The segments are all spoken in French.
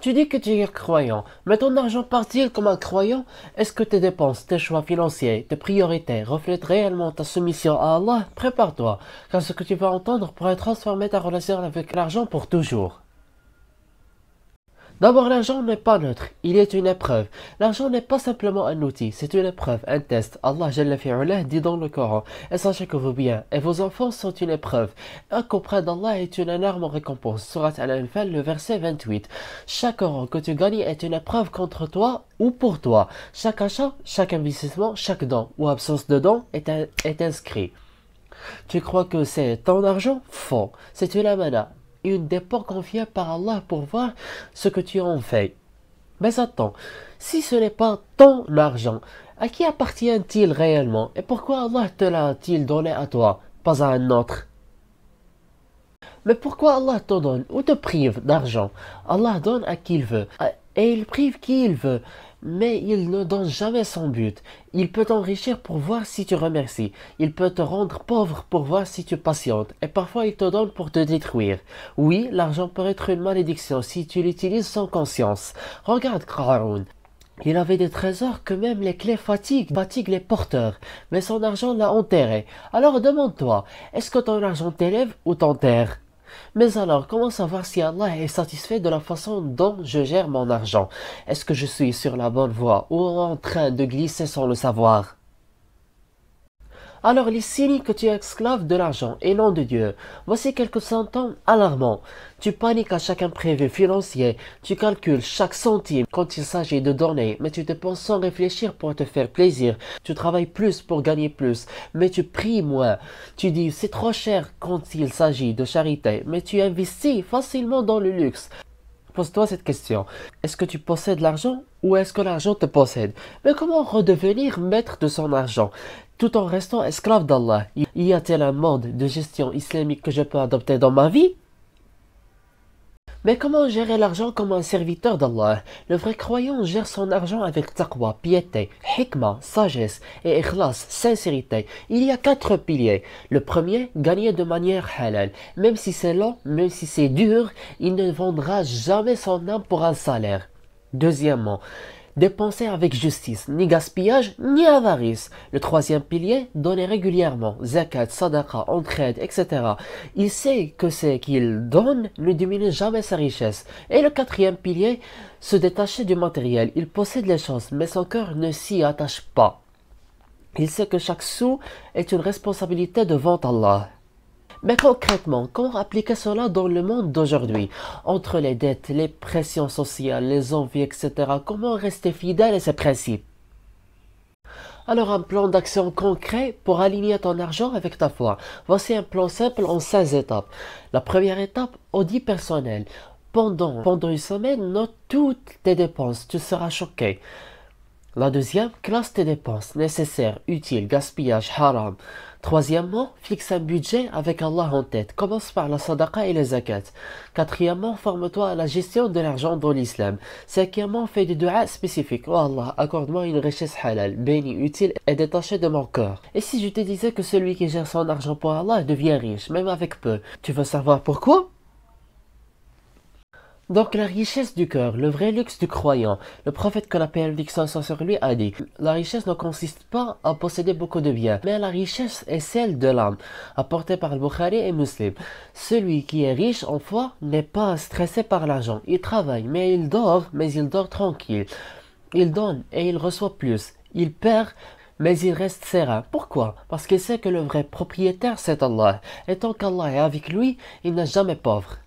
Tu dis que tu es croyant, mais ton argent part-il comme un croyant? Est-ce que tes dépenses, tes choix financiers, tes priorités reflètent réellement ta soumission à Allah? Prépare-toi, car ce que tu vas entendre pourrait transformer ta relation avec l'argent pour toujours. D'abord, l'argent n'est pas neutre, il est une épreuve. L'argent n'est pas simplement un outil, c'est une épreuve, un test. Allah Jalla fi'ala dit dans le Coran, et sachez que vos biens et vos enfants sont une épreuve. Et qu'auprès d'Allah est une énorme récompense. Surat Al-Anfal, le verset 28. Chaque euro que tu gagnes est une épreuve contre toi ou pour toi. Chaque achat, chaque investissement, chaque don ou absence de don est inscrit. Tu crois que c'est ton argent? Faux, c'est une amana, une dépôt confiée par Allah pour voir ce que tu en fais. Mais attends, si ce n'est pas ton argent, à qui appartient-il réellement et pourquoi Allah te l'a-t-il donné à toi, pas à un autre? Mais pourquoi Allah te donne ou te prive d'argent? Allah donne à qui il veut et il prive qui il veut. Mais il ne donne jamais son but. Il peut t'enrichir pour voir si tu remercies. Il peut te rendre pauvre pour voir si tu patientes. Et parfois il te donne pour te détruire. Oui, l'argent peut être une malédiction si tu l'utilises sans conscience. Regarde Qarun. Il avait des trésors que même les clés fatiguent les porteurs. Mais son argent l'a enterré. Alors demande-toi, est-ce que ton argent t'élève ou t'enterre? Mais alors, comment savoir si Allah est satisfait de la façon dont je gère mon argent? Est-ce que je suis sur la bonne voie ou en train de glisser sans le savoir? Alors, les signes que tu es esclave de l'argent et non de Dieu. Voici quelques symptômes alarmants. Tu paniques à chaque imprévu financier. Tu calcules chaque centime quand il s'agit de donner, mais tu dépenses sans réfléchir pour te faire plaisir. Tu travailles plus pour gagner plus, mais tu pries moins. Tu dis c'est trop cher quand il s'agit de charité, mais tu investis facilement dans le luxe. Pose-toi cette question. Est-ce que tu possèdes l'argent ou est-ce que l'argent te possède? Mais comment redevenir maître de son argent tout en restant esclave d'Allah? Y a-t-il un mode de gestion islamique que je peux adopter dans ma vie? Mais comment gérer l'argent comme un serviteur d'Allah? Le vrai croyant gère son argent avec taqwa, piété, hikmah, sagesse et ikhlas, sincérité. Il y a 4 piliers. Le premier, gagner de manière halal. Même si c'est long, même si c'est dur, il ne vendra jamais son âme pour un salaire. Deuxièmement, dépenser avec justice, ni gaspillage, ni avarice. Le troisième pilier, donner régulièrement, zakat, sadaqa, entraide, etc. Il sait que ce qu'il donne ne diminue jamais sa richesse. Et le quatrième pilier, se détacher du matériel. Il possède les choses, mais son cœur ne s'y attache pas. Il sait que chaque sou est une responsabilité devant Allah. Mais concrètement, comment appliquer cela dans le monde d'aujourd'hui? Entre les dettes, les pressions sociales, les envies, etc. Comment rester fidèle à ces principes? Alors un plan d'action concret pour aligner ton argent avec ta foi. Voici un plan simple en 16 étapes. La première étape, audit personnel. Pendant une semaine, note toutes tes dépenses, tu seras choqué. La deuxième, classe tes dépenses, nécessaires, utiles, gaspillage, haram. Troisièmement, fixe un budget avec Allah en tête. Commence par la sadaqa et les zakats. Quatrièmement, forme-toi à la gestion de l'argent dans l'islam. Cinquièmement, fais des duas spécifiques. Oh Allah, accorde-moi une richesse halal, bénie, utile et détachée de mon corps. Et si je te disais que celui qui gère son argent pour Allah devient riche, même avec peu, tu veux savoir pourquoi? Donc la richesse du cœur, le vrai luxe du croyant. Le prophète que la paix et la bénédiction soit sur lui a dit, la richesse ne consiste pas à posséder beaucoup de biens, mais la richesse est celle de l'âme, apportée par le Bukhari et Muslim. Celui qui est riche en foi n'est pas stressé par l'argent. Il travaille, mais il dort tranquille. Il donne et il reçoit plus. Il perd, mais il reste serein. Pourquoi? Parce qu'il sait que le vrai propriétaire c'est Allah. Et tant qu'Allah est avec lui, il n'est jamais pauvre.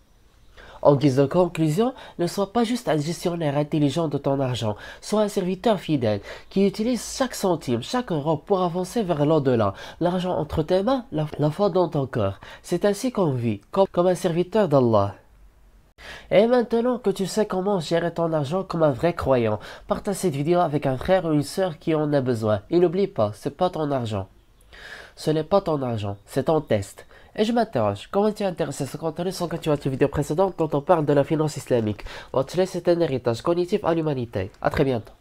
En guise de conclusion, ne sois pas juste un gestionnaire intelligent de ton argent, sois un serviteur fidèle qui utilise chaque centime, chaque euro pour avancer vers l'au-delà. L'argent entre tes mains, la foi dans ton cœur. C'est ainsi qu'on vit, comme un serviteur d'Allah. Et maintenant que tu sais comment gérer ton argent comme un vrai croyant, partage cette vidéo avec un frère ou une sœur qui en a besoin. Et n'oublie pas, c'est pas ton argent. Ce n'est pas ton argent, c'est ton test. Et je m'interroge, comment tu es intéressé à ce contenu sans que tu aies une vidéo précédente dont on parle de la finance islamique? Votre c'est un héritage cognitif à l'humanité. À très bientôt.